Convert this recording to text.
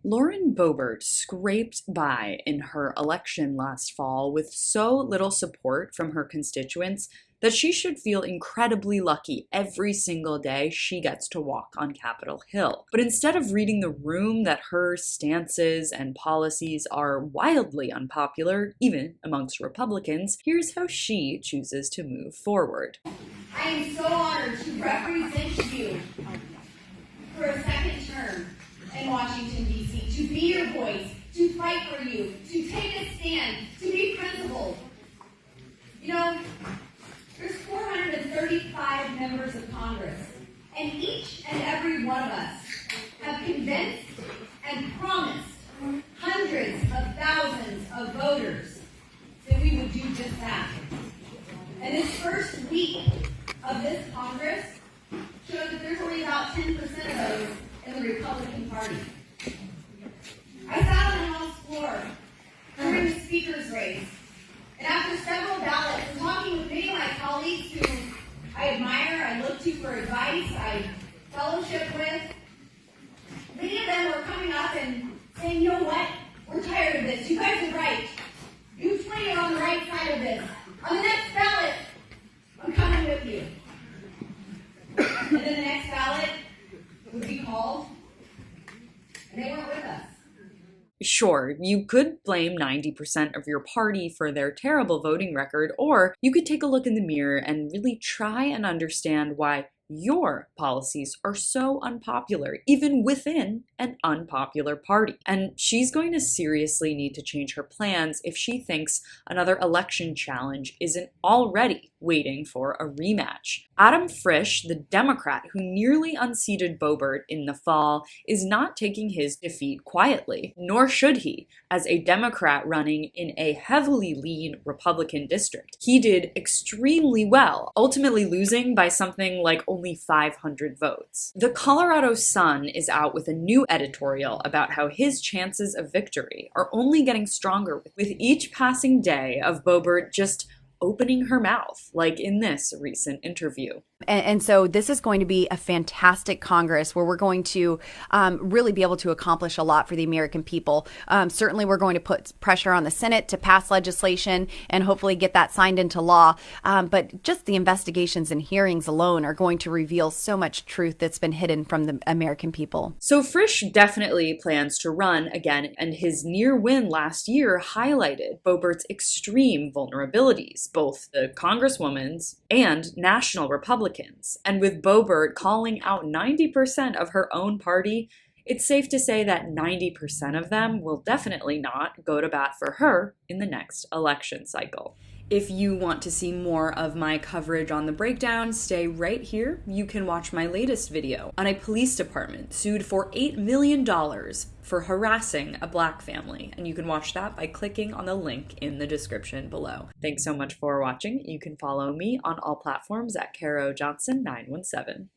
Lauren Boebert scraped by in her election last fall with so little support from her constituents that she should feel incredibly lucky every single day she gets to walk on Capitol Hill. But instead of reading the room that her stances and policies are wildly unpopular, even amongst Republicans, here's how she chooses to move forward. I am so honored to represent you for a second term in Washington, D.C., to be your voice, to fight for you, to take a stand, to be principled. You know, there's 435 members of Congress, and each and every one of us have convinced and promised hundreds of thousands of voters that we would do just that. And this first week of this Congress showed that there's only about 10% of those in the Republican Party. I sat on the House floor during the speaker's race, and after several ballots, and talking with many of my colleagues who I admire, I look to for advice, I fellowship with, many of them were coming up and saying, you know what, we're tired of this, you guys are right. You 20 are on the right side of this. On the next ballot, I'm coming with you. And then the next ballot would be called, and they weren't with us. Sure, you could blame 90% of your party for their terrible voting record, or you could take a look in the mirror and really try and understand why your policies are so unpopular, even within an unpopular party. And she's going to seriously need to change her plans if she thinks another election challenge isn't already waiting for a rematch. Adam Frisch, the Democrat who nearly unseated Boebert in the fall, is not taking his defeat quietly, nor should he, as a Democrat running in a heavily lean Republican district. He did extremely well, ultimately losing by something like only 500 votes. The Colorado Sun is out with a new editorial about how his chances of victory are only getting stronger with each passing day of Boebert just opening her mouth, like in this recent interview. And so this is going to be a fantastic Congress where we're going to really be able to accomplish a lot for the American people. Certainly, we're going to put pressure on the Senate to pass legislation and hopefully get that signed into law. But just the investigations and hearings alone are going to reveal so much truth that's been hidden from the American people. So Frisch definitely plans to run again, and his near win last year highlighted Boebert's extreme vulnerabilities, both the Congresswoman's and national Republicans. And with Boebert calling out 90% of her own party, it's safe to say that 90% of them will definitely not go to bat for her in the next election cycle. If you want to see more of my coverage on The Breakdown, stay right here. You can watch my latest video on a police department sued for $8 million for harassing a Black family. And you can watch that by clicking on the link in the description below. Thanks so much for watching. You can follow me on all platforms at Caro Johnson 917.